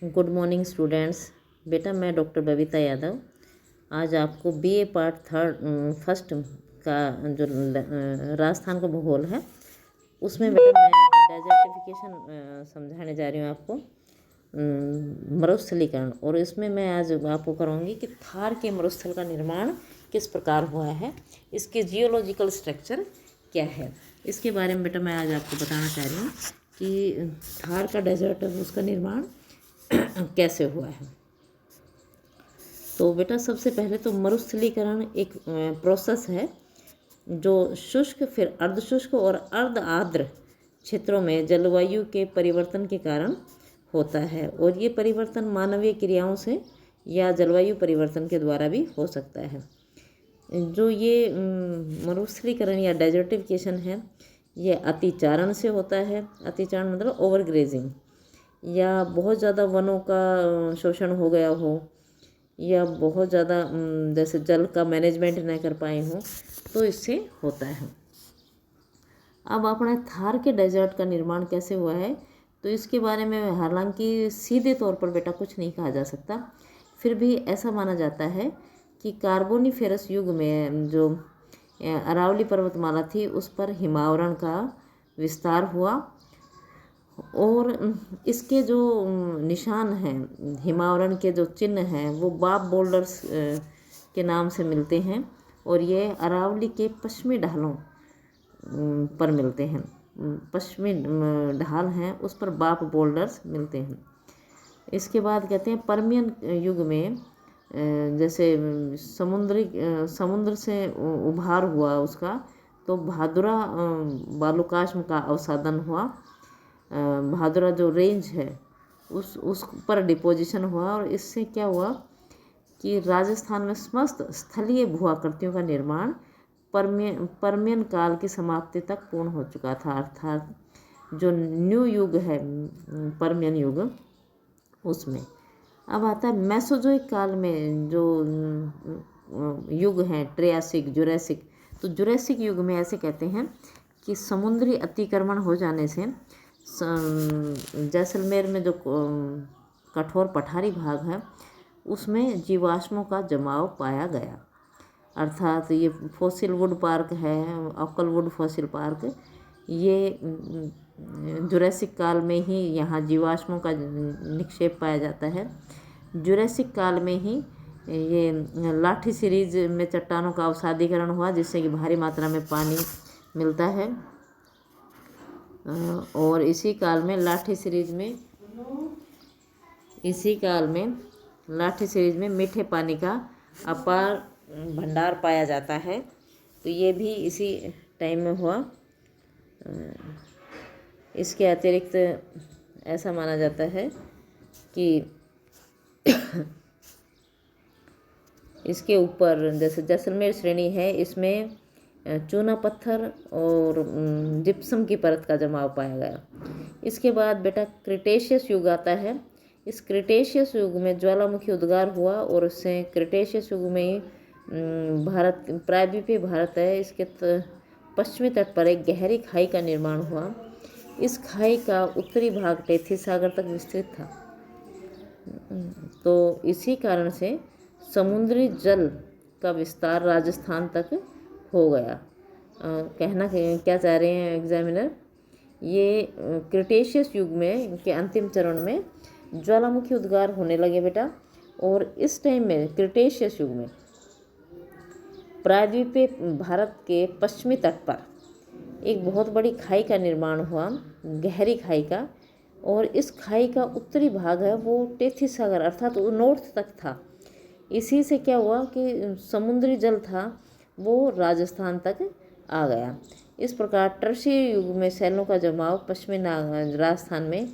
Good morning students. बेटा मैं doctor Babita Yadav आज आपको बीए पार्ट फर्स्ट का जो राजस्थान का भूगोल है उसमें बेटा मैं डेजर्टिफिकेशन समझाने जा रही हूँ आपको, मरुस्थलीकरण। और इसमें मैं आज आपको कराऊंगी कि थार के मरुस्थल का निर्माण किस प्रकार हुआ है, इसके जियोलॉजिकल स्ट्रक्चर क्या है, इसके बारे में बेटा मैं आज आपको बताना चाह रही हूँ कि थार का डेजर्ट उसका निर्माण कैसे हुआ है। तो बेटा सबसे पहले तो मरुस्थलीकरण एक प्रोसेस है जो शुष्क फिर अर्धशुष्क और अर्ध आर्द्र क्षेत्रों में जलवायु के परिवर्तन के कारण होता है, और ये परिवर्तन मानवीय क्रियाओं से या जलवायु परिवर्तन के द्वारा भी हो सकता है। जो ये मरुस्थलीकरण या डेजर्टिफिकेशन है ये अतिचारण से होता है। अतिचारण मतलब ओवरग्रेजिंग, या बहुत ज़्यादा वनों का शोषण हो गया हो, या बहुत ज़्यादा जैसे जल का मैनेजमेंट न कर पाए हों, तो इससे होता है। अब अपने थार के डेजर्ट का निर्माण कैसे हुआ है तो इसके बारे में हालांकि सीधे तौर पर बेटा कुछ नहीं कहा जा सकता, फिर भी ऐसा माना जाता है कि कार्बोनिफेरस युग में जो अरावली पर्वतमाला थी उस पर हिमावरण का विस्तार हुआ, और इसके जो निशान हैं, हिमावरण के जो चिन्ह हैं, वो बाब बोल्डर्स के नाम से मिलते हैं, और ये अरावली के पश्चिमी ढालों पर मिलते हैं। पश्चिमी ढाल हैं उस पर बाप बोल्डर्स मिलते हैं। इसके बाद कहते हैं परमियन युग में जैसे समुद्र से उभार हुआ उसका, तो भादुरा बालुकाश्म का अवसादन हुआ। भादुरा जो रेंज है उस पर डिपोजिशन हुआ, और इससे क्या हुआ कि राजस्थान में समस्त स्थलीय भूआकृतियों का निर्माण परमियन काल की समाप्ति तक पूर्ण हो चुका था। अर्थात जो न्यू युग है परमियन युग, उसमें अब आता है मेसोजोइक काल में जो युग हैं ट्रियासिक, जुरैसिक। तो जुरैसिक युग में ऐसे कहते हैं कि समुद्री अतिक्रमण हो जाने से जैसलमेर में जो कठोर पठारी भाग है उसमें जीवाश्मों का जमाव पाया गया। अर्थात ये फॉसिल वुड पार्क है, ऑकल वुड फॉसिल पार्क, ये जुरैसिक काल में ही यहाँ जीवाश्मों का निक्षेप पाया जाता है। जुरैसिक काल में ही ये लाठी सीरीज में चट्टानों का अवसादीकरण हुआ, जिससे कि भारी मात्रा में पानी मिलता है, और इसी काल में लाठी सीरीज में मीठे पानी का अपार भंडार पाया जाता है। तो ये भी इसी टाइम में हुआ। इसके अतिरिक्त ऐसा माना जाता है कि इसके ऊपर जैसे जैसलमेर श्रेणी है, इसमें चूना पत्थर और जिप्सम की परत का जमाव पाया गया। इसके बाद बेटा क्रिटेशियस युग आता है। इस क्रिटेशियस युग में ज्वालामुखी उद्गार हुआ, और उससे क्रिटेशियस युग में ही भारत, प्रायद्वीपीय भारत है, इसके पश्चिमी तट पर एक गहरी खाई का निर्माण हुआ। इस खाई का उत्तरी भाग टेथी सागर तक विस्तृत था। तो इसी कारण से समुद्री जल का विस्तार राजस्थान तक हो गया। कहना क्या चाह रहे हैं एग्जामिनर, ये क्रिटेशियस युग में के अंतिम चरण में ज्वालामुखी उद्गार होने लगे बेटा, और इस टाइम में क्रिटेशियस युग में प्रायद्वीपीय भारत के पश्चिमी तट पर एक बहुत बड़ी खाई का निर्माण हुआ, गहरी खाई का, और इस खाई का उत्तरी भाग है वो टेथी सागर अर्थात वो नॉर्थ तक था। इसी से क्या हुआ कि समुद्री जल था वो राजस्थान तक आ गया। इस प्रकार टर्शियरी युग में सैलों का जमाव पश्चिमी राजस्थान में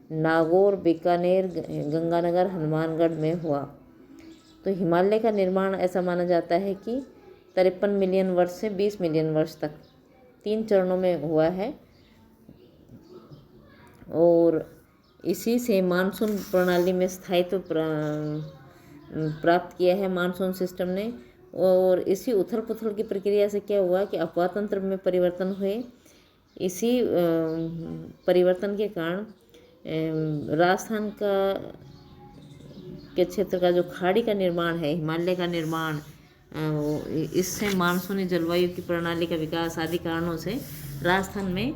नागौर, बीकानेर, गंगानगर, हनुमानगढ़ में हुआ। तो हिमालय का निर्माण ऐसा माना जाता है कि 53 मिलियन वर्ष से 20 मिलियन वर्ष तक 3 चरणों में हुआ है, और इसी से मानसून प्रणाली में स्थायित्व प्राप्त किया है मानसून सिस्टम ने। और इसी उथल पुथल की प्रक्रिया से क्या हुआ कि अपवाह तंत्र में परिवर्तन हुए। इसी परिवर्तन के कारण राजस्थान का के क्षेत्र का जो खाड़ी का निर्माण है, हिमालय का निर्माण, इससे मानसूनी जलवायु की प्रणाली का विकास आदि कारणों से राजस्थान में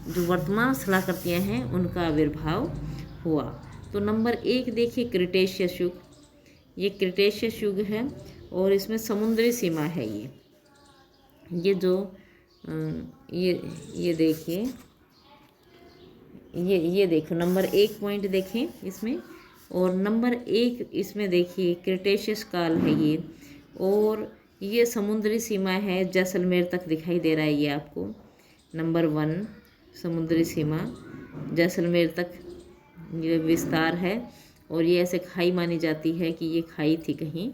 जो वर्तमान स्थलाकृतियाँ हैं उनका आविर्भाव हुआ। तो नंबर 1 देखिए क्रिटेशियस युग। ये क्रिटेशियस युग है और इसमें समुद्री सीमा है। ये जो ये देखिए, ये देखो नंबर 1 पॉइंट देखें इसमें, और नंबर 1 इसमें देखिए क्रिटेशियस काल है ये, और ये समुद्री सीमा है, जैसलमेर तक दिखाई दे रहा है ये आपको। नंबर 1 समुद्री सीमा जैसलमेर तक ये विस्तार है, और ये ऐसे खाई मानी जाती है कि ये खाई थी कहीं,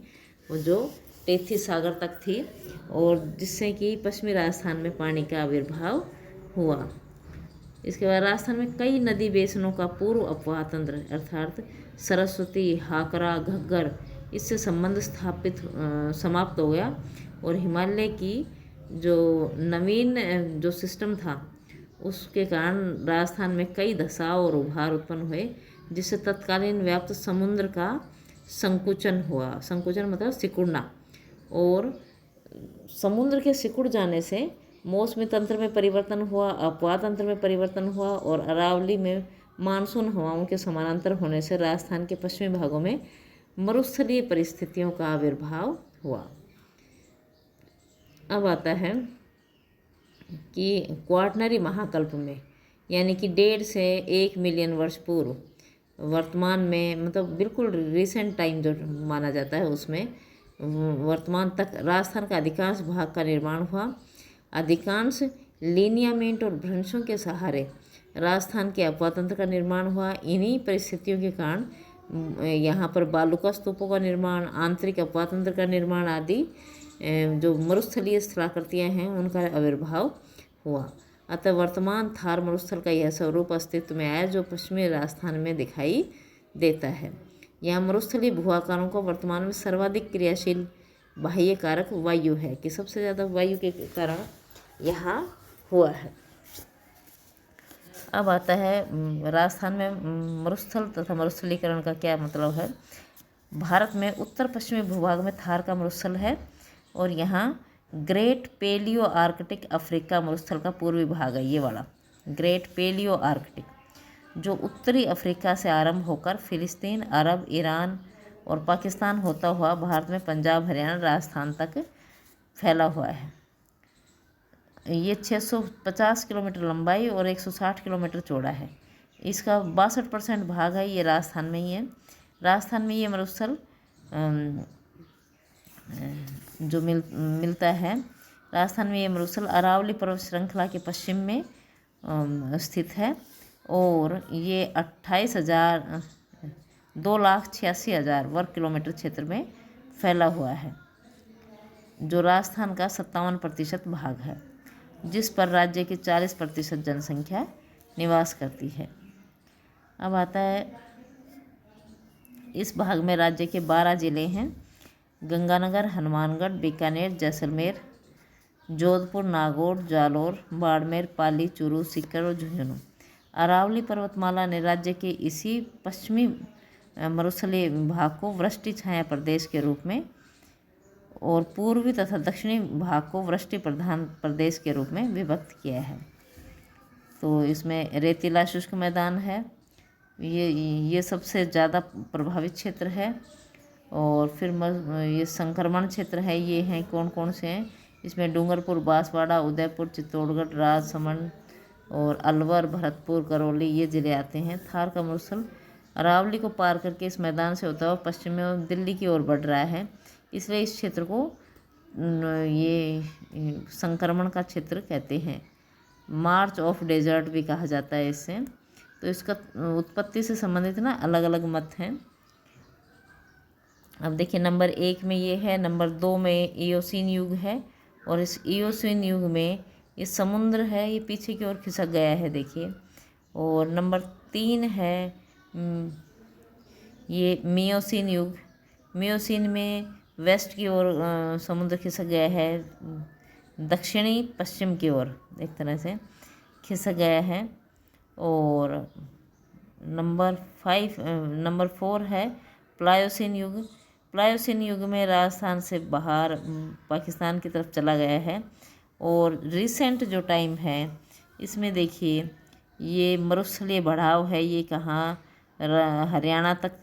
और जो टेथी सागर तक थी, और जिससे कि पश्चिमी राजस्थान में पानी का आविर्भाव हुआ। इसके बाद राजस्थान में कई नदी बेसिनों का पूर्व अपवाह तंत्र अर्थात सरस्वती, हाकरा, घग्गर इससे संबंध समाप्त हो गया, और हिमालय की जो नवीन जो सिस्टम था उसके कारण राजस्थान में कई धसाव और उभार उत्पन्न हुए, जिससे तत्कालीन व्याप्त समुद्र का संकुचन हुआ। संकुचन मतलब सिकुड़ना, और समुद्र के सिकुड़ जाने से मौसमी तंत्र में परिवर्तन हुआ, अपवाह तंत्र में परिवर्तन हुआ, और अरावली में मानसून हवाओं के समानांतर होने से राजस्थान के पश्चिमी भागों में मरुस्थलीय परिस्थितियों का आविर्भाव हुआ। अब आता है कि क्वाटरनरी महाकल्प में, यानी कि 1.5 से 1 मिलियन वर्ष पूर्व, वर्तमान में मतलब बिल्कुल रिसेंट टाइम जो माना जाता है उसमें वर्तमान तक राजस्थान का अधिकांश भाग का निर्माण हुआ। अधिकांश लीनियामेंट और भ्रंशों के सहारे राजस्थान के अपवाह तंत्र का निर्माण हुआ। इन्हीं परिस्थितियों के कारण यहाँ पर बालुका स्तूपों का निर्माण, आंतरिक अपवाह तंत्र का निर्माण आदि जो मरुस्थलीय स्थलाकृतियाँ हैं उनका आविर्भाव हुआ। अतः वर्तमान थार मरुस्थल का यह स्वरूप अस्तित्व में आया जो पश्चिमी राजस्थान में दिखाई देता है। यहाँ मरुस्थलीय भूआकारों को वर्तमान में सर्वाधिक क्रियाशील बाह्य कारक वायु है, कि सबसे ज़्यादा वायु के कारण यहाँ हुआ है। अब आता है राजस्थान में मरुस्थल तथा मरुस्थलीकरण का क्या मतलब है। भारत में उत्तर पश्चिमी भूभाग में थार का मरुस्थल है, और यहाँ ग्रेट पेलियो आर्कटिक अफ्रीका मरुस्थल का पूर्वी भाग है। ये वाला ग्रेट पेलियो आर्कटिक जो उत्तरी अफ्रीका से आरंभ होकर फिलिस्तीन, अरब, ईरान और पाकिस्तान होता हुआ भारत में पंजाब, हरियाणा, राजस्थान तक फैला हुआ है। ये 650 किलोमीटर लंबाई और 160 किलोमीटर चौड़ा है। इसका 62% भाग है ये राजस्थान में ही है। राजस्थान में ये मरुस्थल जो मिलता है, राजस्थान में ये मरुस्थल अरावली पर्वत श्रृंखला के पश्चिम में स्थित है, और ये 2,86,000 वर्ग किलोमीटर क्षेत्र में फैला हुआ है, जो राजस्थान का 57% भाग है, जिस पर राज्य की 40% जनसंख्या निवास करती है। अब आता है इस भाग में राज्य के 12 जिले हैं: गंगानगर, हनुमानगढ़, बीकानेर, जैसलमेर, जोधपुर, नागौर, जालोर, बाड़मेर, पाली, चूरू, सीकर और झुंझुनू। अरावली पर्वतमाला ने राज्य के इसी पश्चिमी मरुस्थलीय भाग को वृष्टि छाया प्रदेश के रूप में और पूर्वी तथा दक्षिणी भाग को वृष्टि प्रधान प्रदेश के रूप में विभक्त किया है। तो इसमें रेतीला शुष्क मैदान है, ये सबसे ज़्यादा प्रभावित क्षेत्र है। और फिर ये संक्रमण क्षेत्र है, ये हैं कौन कौन से हैं, इसमें डूंगरपुर, बांसवाड़ा, उदयपुर, चित्तौड़गढ़, राजसमंद और अलवर, भरतपुर, करौली ये ज़िले आते हैं। थार का मरुस्थल अरावली को पार करके इस मैदान से होता हुआ पश्चिम में दिल्ली की ओर बढ़ रहा है, इसलिए इस क्षेत्र को ये संक्रमण का क्षेत्र कहते हैं। मार्च ऑफ डेजर्ट भी कहा जाता है इससे। तो इसका उत्पत्ति से संबंधित ना अलग अलग मत हैं। अब देखिए नंबर 1 में ये है, नंबर 2 में इयोसीन युग है, और इस इयोसीन युग में ये समुद्र है, ये पीछे की ओर खिसक गया है देखिए। और नंबर 3 है ये मियोसीन युग। मियोसीन में वेस्ट की ओर समुद्र खिसक गया है, दक्षिणी पश्चिम की ओर एक तरह से खिसक गया है। और नंबर 4 है प्लायोसिन युग, प्लायोसिन युग में राजस्थान से बाहर पाकिस्तान की तरफ चला गया है। और रिसेंट जो टाइम है इसमें देखिए ये मरुस्थलीय बढ़ाव है, ये कहाँ हरियाणा तक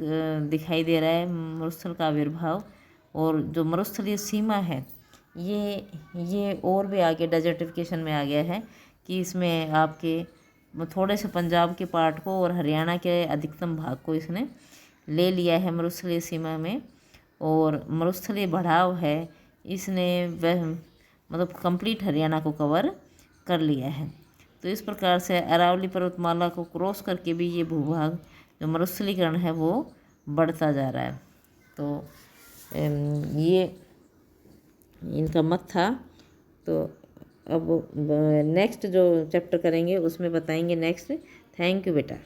दिखाई दे रहा है मरुस्थल का आविर्भाव। और जो मरुस्थलीय सीमा है ये और भी आगे डेजर्टिफिकेशन में आ गया है कि इसमें आपके थोड़े से पंजाब के पार्ट को और हरियाणा के अधिकतम भाग को इसने ले लिया है मरुस्थलीय सीमा में। और मरुस्थलीय बढ़ाव है इसने वह मतलब कंप्लीट हरियाणा को कवर कर लिया है। तो इस प्रकार से अरावली पर्वतमाला को क्रॉस करके भी ये भूभाग जो मरुस्थलीकरण है वो बढ़ता जा रहा है। तो ये इनका मत था। तो अब नेक्स्ट जो चैप्टर करेंगे उसमें बताएंगे नेक्स्ट। थैंक यू बेटा।